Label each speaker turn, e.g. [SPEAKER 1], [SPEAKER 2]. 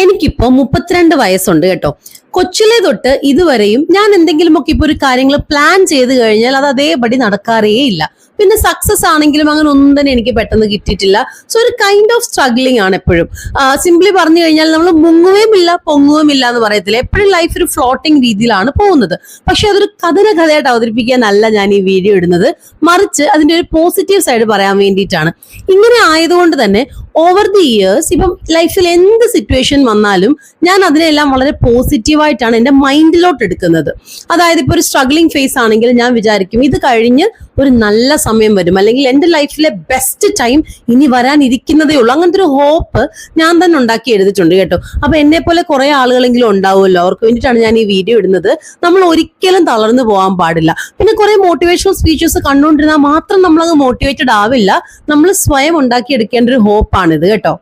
[SPEAKER 1] എനിക്കിപ്പോ 32 വയസ്സുണ്ട് കേട്ടോ. കൊച്ചിലെ തൊട്ട് ഇതുവരെയും ഞാൻ എന്തെങ്കിലുമൊക്കെ ഇപ്പൊ ഒരു കാര്യങ്ങൾ പ്ലാൻ ചെയ്ത് കഴിഞ്ഞാൽ അത് അതേപടി നടക്കാറേ ഇല്ല. പിന്നെ സക്സസ് ആണെങ്കിലും അങ്ങനെ ഒന്നും തന്നെ എനിക്ക് പെട്ടെന്ന് കിട്ടിയിട്ടില്ല. സോ ഒരു കൈൻഡ് ഓഫ് സ്ട്രഗ്ലിംഗ് ആണ് എപ്പോഴും. സിംപ്ലി പറഞ്ഞു കഴിഞ്ഞാൽ നമ്മൾ മുങ്ങുകയുമില്ല പൊങ്ങുകയുമില്ല എന്ന് പറയത്തില്ല. എപ്പോഴും ലൈഫ് ഒരു ഫ്ലോട്ടിംഗ് രീതിയിലാണ് പോകുന്നത്. പക്ഷെ അതൊരു കഥയായിട്ട് അവതരിപ്പിക്കാനല്ല ഞാൻ ഈ വീഡിയോ ഇടുന്നത്, മറിച്ച് അതിന്റെ ഒരു പോസിറ്റീവ് സൈഡ് പറയാൻ വേണ്ടിയിട്ടാണ്. ഇങ്ങനെ ആയതുകൊണ്ട് തന്നെ ഓവർ ദി ഇയേഴ്സ് ഇപ്പം ലൈഫിൽ എന്ത് സിറ്റുവേഷൻ വന്നാലും ഞാൻ അതിനെല്ലാം വളരെ പോസിറ്റീവായിട്ടാണ് എൻ്റെ മൈൻഡിലോട്ട് എടുക്കുന്നത്. അതായത് ഇപ്പൊ ഒരു സ്ട്രഗ്ലിംഗ് ഫേസ് ആണെങ്കിൽ ഞാൻ വിചാരിക്കും ഇത് കഴിഞ്ഞ് ഒരു നല്ല സമയം വരും, അല്ലെങ്കിൽ എൻ്റെ ലൈഫിലെ ബെസ്റ്റ് ടൈം ഇനി വരാനിരിക്കുന്നതേ ഉള്ളൂ. അങ്ങനത്തെ ഒരു ഹോപ്പ് ഞാൻ തന്നെ ഉണ്ടാക്കി എടുത്തിട്ടുണ്ട് കേട്ടോ. അപ്പൊ എന്നെ പോലെ കുറെ ആളുകളെങ്കിലും ഉണ്ടാവുമല്ലോ, അവർക്ക് വേണ്ടിയിട്ടാണ് ഞാൻ ഈ വീഡിയോ ഇടുന്നത്. നമ്മൾ ഒരിക്കലും തളർന്നു പോകാൻ പാടില്ല. പിന്നെ കുറെ മോട്ടിവേഷണൽ സ്പീച്ചസ് കണ്ടുകൊണ്ടിരുന്നാൽ മാത്രം നമ്മളങ്ങ് മോട്ടിവേറ്റഡ് ആവില്ല. നമ്മൾ സ്വയം ഉണ്ടാക്കി എടുക്കേണ്ട ഒരു ഹോപ്പാണിത് കേട്ടോ.